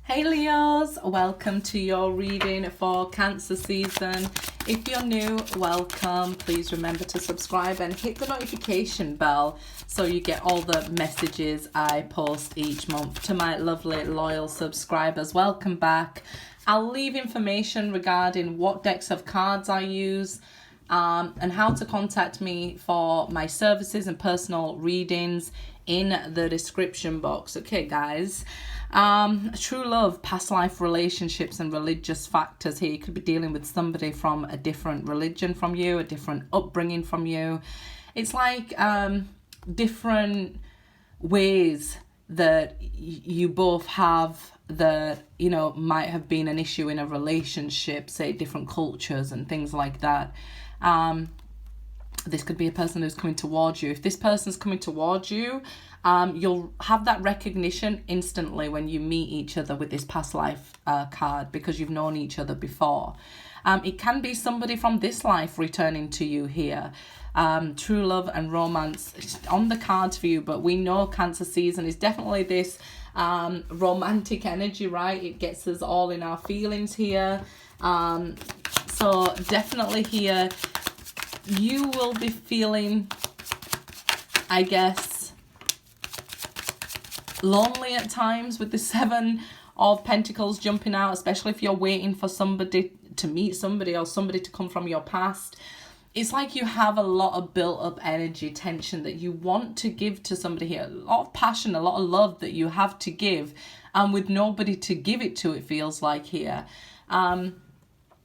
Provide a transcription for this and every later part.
Hey Leos, welcome to your reading for Cancer season. If you're new, welcome. Please remember to subscribe and hit the notification bell so you get all the messages I post each month. To my lovely loyal subscribers, welcome back. I'll leave information regarding what decks of cards I use and how to contact me for my services and personal readings in the description box. Okay, guys. True love, past life relationships and religious factors here. You could be dealing with somebody from a different religion from you, a different upbringing from you. It's like different ways that you both have that, you know, might have been an issue in a relationship, say different cultures and things like that. This could be a person who's coming towards you. If this person's coming towards you, you'll have that recognition instantly when you meet each other with this past life card because you've known each other before. It can be somebody from this life returning to you here. True love and romance on the cards for you, but we know Cancer season is definitely this romantic energy, right? It gets us all in our feelings here. So definitely here, you will be feeling, I guess, lonely at times with the Seven of Pentacles jumping out, especially if you're waiting for somebody to meet somebody or somebody to come from your past. It's like you have a lot of built up energy, tension that you want to give to somebody here. A lot of passion, a lot of love that you have to give, and with nobody to give it to, it feels like here.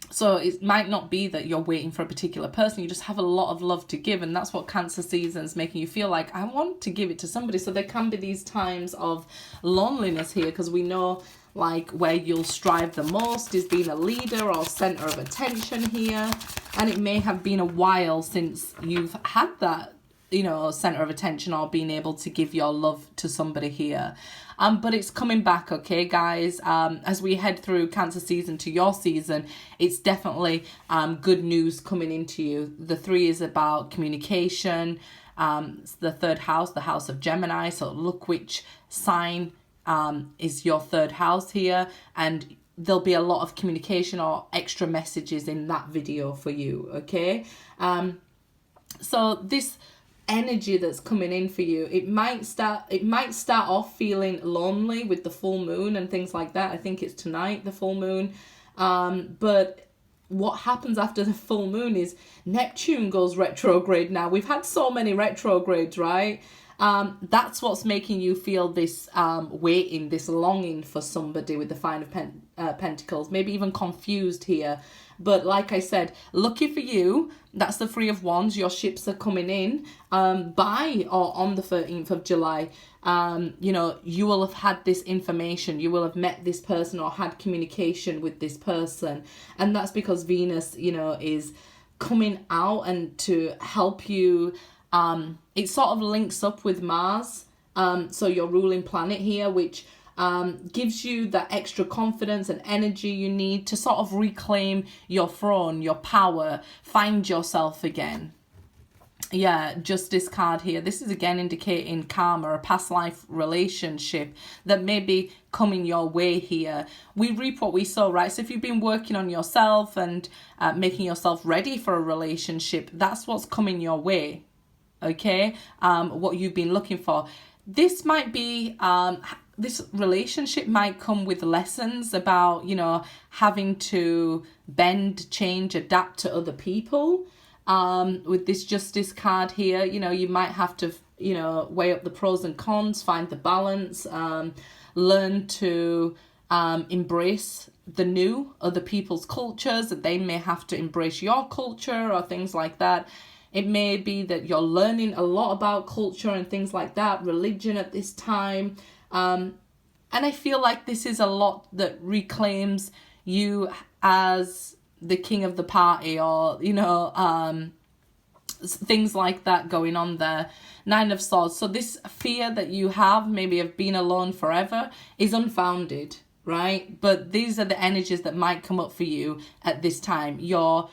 So it might not be that you're waiting for a particular person. You just have a lot of love to give. And that's what Cancer season is making you feel like. I want to give it to somebody. So there can be these times of loneliness here, because we know like where you'll strive the most is being a leader or center of attention here. And it may have been a while since you've had that, you know, center of attention or being able to give your love to somebody here. But it's coming back, okay, guys? As we head through Cancer season to your season, it's definitely good news coming into you. The 3 is about communication. It's the 3rd house, the house of Gemini. So look which sign is your 3rd house here. And there'll be a lot of communication or extra messages in that video for you, okay? So this energy that's coming in for you, it might start off feeling lonely with the full moon and things like that. I think it's tonight, the full moon. But what happens after the full moon is Neptune goes retrograde now. We've had so many retrogrades, right? That's what's making you feel this waiting, this longing for somebody with the 5 of Pentacles, maybe even confused here. But like I said, lucky for you, that's the 3 of Wands. Your ships are coming in by or on the 13th of July. You know, you will have had this information. You will have met this person or had communication with this person. And that's because Venus, you know, is coming out and to help you. It sort of links up with Mars. So your ruling planet here, which gives you that extra confidence and energy you need to sort of reclaim your throne, your power, find yourself again. Yeah, Justice card here. This is again indicating karma, a past life relationship that may be coming your way here. We reap what we sow, right? So if you've been working on yourself and making yourself ready for a relationship, that's what's coming your way, okay? What you've been looking for. This might be... this relationship might come with lessons about, you know, having to bend, change, adapt to other people. With this Justice card here, you know, you might have to, you know, weigh up the pros and cons, find the balance, learn to embrace the new, other people's cultures, that they may have to embrace your culture or things like that. It may be that you're learning a lot about culture and things like that, religion at this time. And I feel like this is a lot that reclaims you as the king of the party, or, you know, things like that going on there. 9 of Swords. So this fear that you have, maybe of being alone forever, is unfounded, right? But these are the energies that might come up for you at this time. You're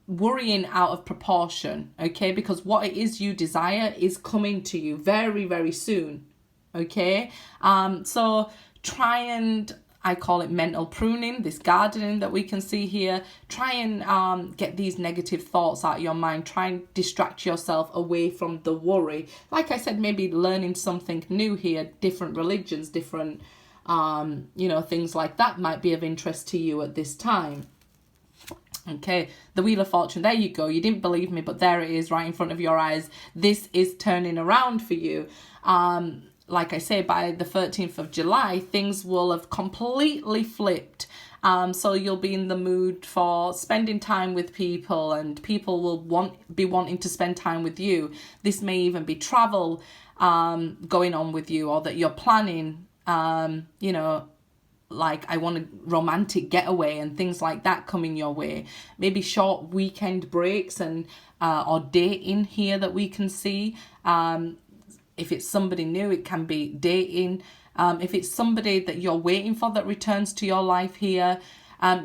worrying out of proportion, okay? Because what it is you desire is coming to you very, very soon, okay? So try and I call it mental pruning, this gardening that we can see here. Try and get these negative thoughts out of your mind. Try and distract yourself away from the worry. Like I said, maybe learning something new here, different religions, different, things like that might be of interest to you at this time. Okay, the Wheel of Fortune, there you go. You didn't believe me, but there it is right in front of your eyes. This is turning around for you. Like I say, by the 13th of July, things will have completely flipped. So you'll be in the mood for spending time with people, and people will be wanting to spend time with you. This may even be travel going on with you, or that you're planning, like I want a romantic getaway and things like that coming your way. Maybe short weekend breaks and or dating here that we can see. If it's somebody new, it can be dating. If it's somebody that you're waiting for that returns to your life here,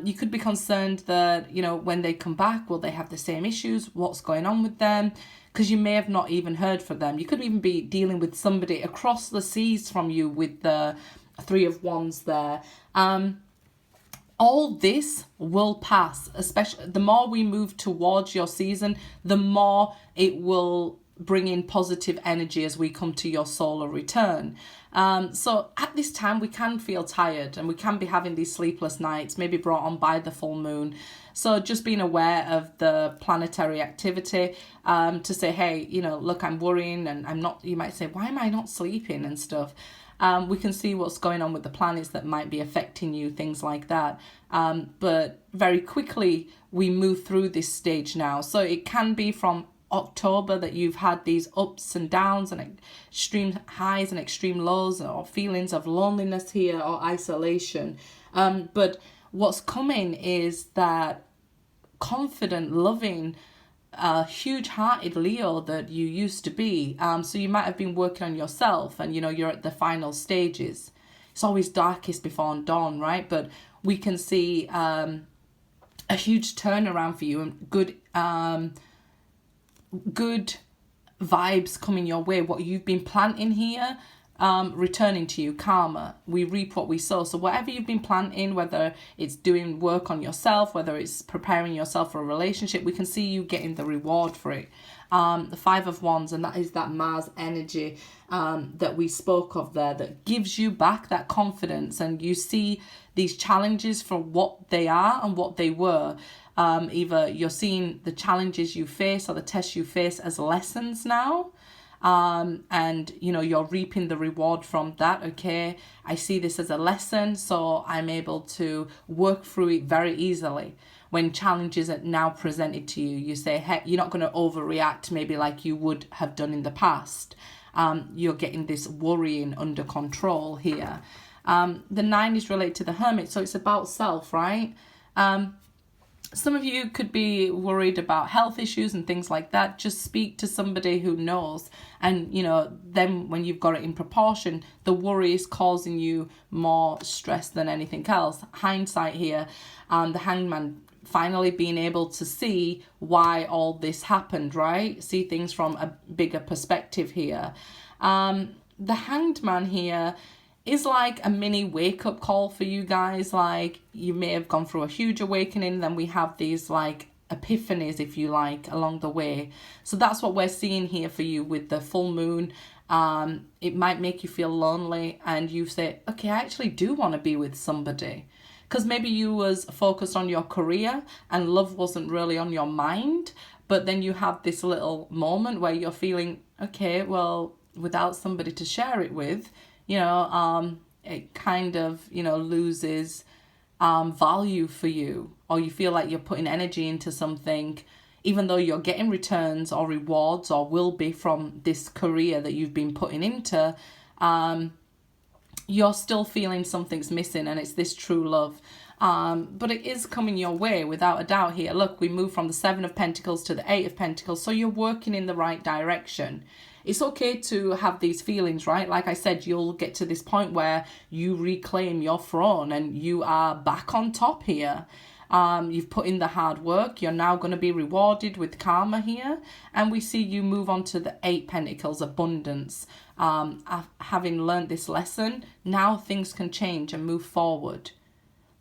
you could be concerned that, when they come back, will they have the same issues? What's going on with them? Because you may have not even heard from them. You could even be dealing with somebody across the seas from you with the Three of Wands there. All this will pass, especially the more we move towards your season, the more it will bring in positive energy as we come to your solar return. So at this time we can feel tired, and we can be having these sleepless nights, maybe brought on by the full moon. So just being aware of the planetary activity, to say, hey, look, I'm worrying and I'm not, you might say, why am I not sleeping and stuff? We can see what's going on with the planets that might be affecting you, things like that. But very quickly we move through this stage now. So it can be from October that you've had these ups and downs and extreme highs and extreme lows, or feelings of loneliness here or isolation. But what's coming is that confident, loving, huge-hearted Leo that you used to be. So you might have been working on yourself, and you're at the final stages. It's always darkest before dawn, right? But we can see a huge turnaround for you, and good vibes coming your way. What you've been planting here, returning to you, karma. We reap what we sow. So whatever you've been planting, whether it's doing work on yourself, whether it's preparing yourself for a relationship, we can see you getting the reward for it. The Five of Wands, and that is that Mars energy that we spoke of there, that gives you back that confidence, and you see these challenges for what they are and what they were. Either you're seeing the challenges you face or the tests you face as lessons now, and you're reaping the reward from that. Okay, I see this as a lesson, so I'm able to work through it very easily. When challenges are now presented to you, you say, hey, you're not going to overreact maybe like you would have done in the past. You're getting this worrying under control here. The 9 is related to the Hermit, so it's about self, right? Some of you could be worried about health issues and things like that. Just speak to somebody who knows. And, then when you've got it in proportion, the worry is causing you more stress than anything else. Hindsight here, the Hangman finally being able to see why all this happened, right? See things from a bigger perspective here. The Hanged Man here is like a mini wake-up call for you guys. Like, you may have gone through a huge awakening, then we have these like epiphanies, if you like, along the way. So that's what we're seeing here for you with the full moon. It might make you feel lonely, and you say, okay, I actually do want to be with somebody. Because maybe you was focused on your career and love wasn't really on your mind, but then you have this little moment where you're feeling, okay, well, without somebody to share it with, it kind of, loses value for you, or you feel like you're putting energy into something, even though you're getting returns or rewards or will be from this career that you've been putting into, you're still feeling something's missing, and it's this true love. But it is coming your way without a doubt here. Look, we move from the 7 of Pentacles to the 8 of Pentacles, so you're working in the right direction. It's okay to have these feelings, right? Like I said, you'll get to this point where you reclaim your throne and you are back on top here. You've put in the hard work. You're now going to be rewarded with karma here. And we see you move on to the 8 Pentacles, abundance. Having learned this lesson, now things can change and move forward.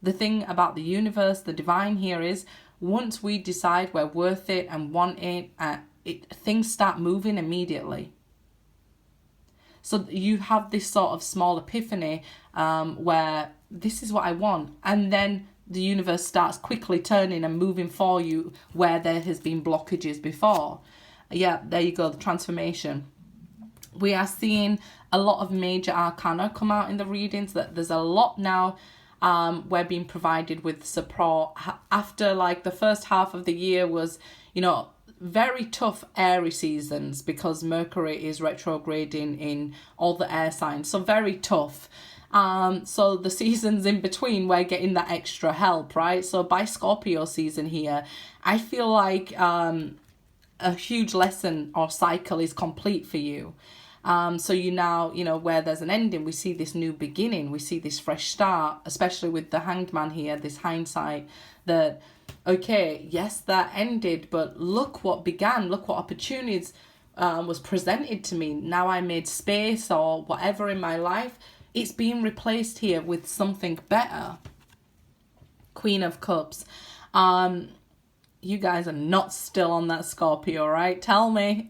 The thing about the universe, the divine here is, once we decide we're worth it and want it, things start moving immediately. So you have this sort of small epiphany where this is what I want. And then the universe starts quickly turning and moving for you where there has been blockages before. Yeah, there you go, the transformation. We are seeing a lot of major arcana come out in the readings. That there's a lot now we're being provided with support. After like the first half of the year was, you know, very tough airy seasons because Mercury is retrograding in all the air signs. So very tough. So the seasons in between, we're getting that extra help, right? So by Scorpio season here, I feel like a huge lesson or cycle is complete for you. So you now, you know, where there's an ending, we see this new beginning, we see this fresh start, especially with the Hanged Man here, this hindsight that, okay, yes, that ended, but look what began, look what opportunities was presented to me. Now I made space or whatever in my life, it's being replaced here with something better. Queen of Cups. You guys are not still on that Scorpio, right? Tell me.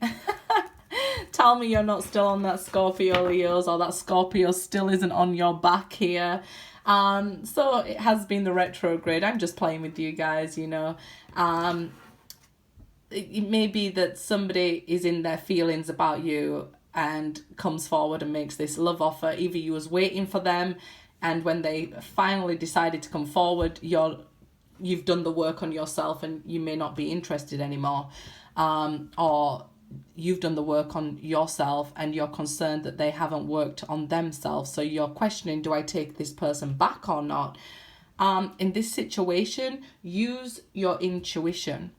Tell me you're not still on that Scorpio, Leos, or that Scorpio still isn't on your back here. So it has been the retrograde. I'm just playing with you guys, you know. It may be that somebody is in their feelings about you and comes forward and makes this love offer. Either you was waiting for them, and when they finally decided to come forward, you've done the work on yourself and you may not be interested anymore. Or you've done the work on yourself and you're concerned that they haven't worked on themselves. So you're questioning, do I take this person back or not? In this situation, use your intuition,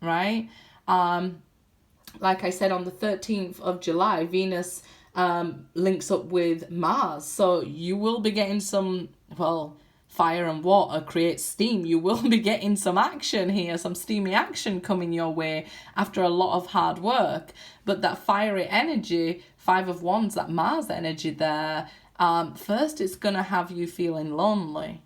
right? Like I said, on the 13th of July, Venus links up with Mars. So you will be getting some, well, fire and water creates steam. You will be getting some action here, some steamy action coming your way after a lot of hard work. But that fiery energy, Five of Wands, that Mars energy there, first it's going to have you feeling lonely.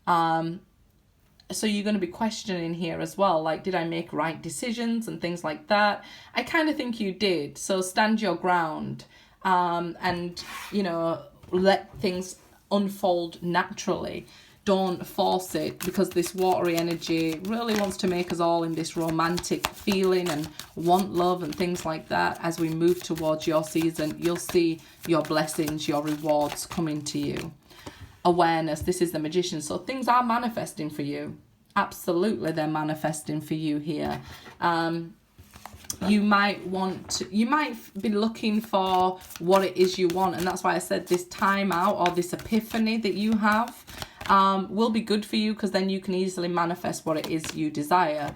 So you're going to be questioning here as well, like, did I make right decisions and things like that? I kind of think you did. So stand your ground and, you know, let things unfold naturally. Don't force it, because this watery energy really wants to make us all in this romantic feeling and want love and things like that. As we move towards your season, you'll see your blessings, your rewards coming to you. Awareness, this is the Magician. So things are manifesting for you. Absolutely, they're manifesting for you here. You might be looking for what it is you want, and that's why I said this time out or this epiphany that you have will be good for you, because then you can easily manifest what it is you desire.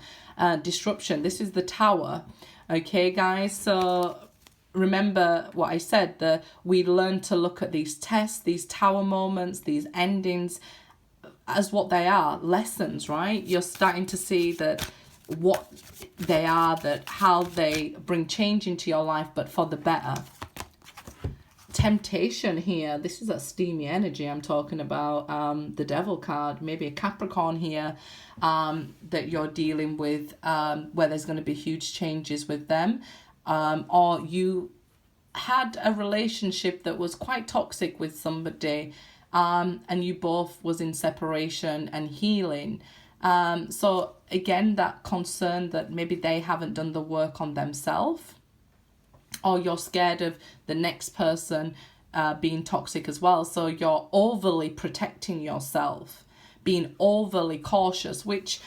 Disruption, this is the Tower. Okay, guys, so remember what I said, that we learn to look at these tests, these Tower moments, these endings as what they are, lessons, right? You're starting to see that what they are, that how they bring change into your life, but for the better. Temptation here, this is that steamy energy I'm talking about. The Devil card, maybe a Capricorn here that you're dealing with, where there's going to be huge changes with them, or you had a relationship that was quite toxic with somebody, and you both was in separation and healing. So again, that concern that maybe they haven't done the work on themselves, or you're scared of the next person being toxic as well. So you're overly protecting yourself, being overly cautious, which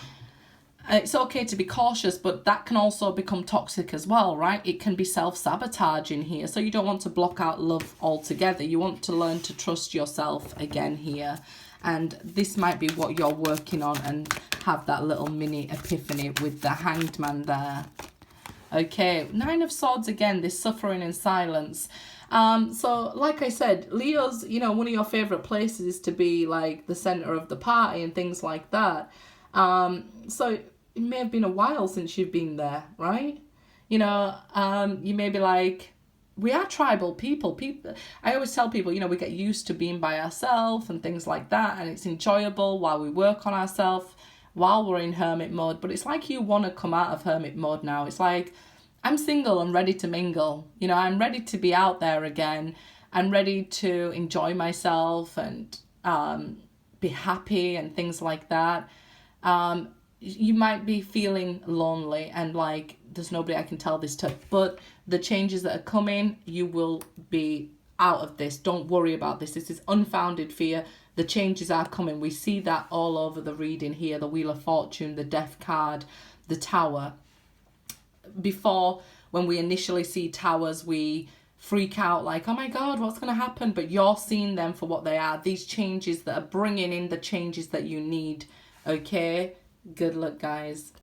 it's okay to be cautious, but that can also become toxic as well, right? It can be self-sabotaging here. So you don't want to block out love altogether. You want to learn to trust yourself again here. And this might be what you're working on, and have that little mini epiphany with the Hanged Man there. Okay, Nine of Swords again, this suffering in silence. So like I said, Leo's, you know, one of your favorite places is to be like the center of the party and things like that. So it may have been a while since you've been there, right? You know, you may be like, we are tribal people. I always tell people, we get used to being by ourselves and things like that, and it's enjoyable while we work on ourselves, while we're in hermit mode. But it's like you want to come out of hermit mode now. It's like, I'm single and ready to mingle. I'm ready to be out there again. I'm ready to enjoy myself and be happy and things like that. You might be feeling lonely and like there's nobody I can tell this to, but the changes that are coming, you will be out of this. Don't worry about this. This is unfounded fear. The changes are coming. We see that all over the reading here, the Wheel of Fortune, the Death card, the Tower. Before, when we initially see towers, we freak out like, oh my God, what's going to happen? But you're seeing them for what they are. These changes that are bringing in the changes that you need. Okay? Good luck, guys.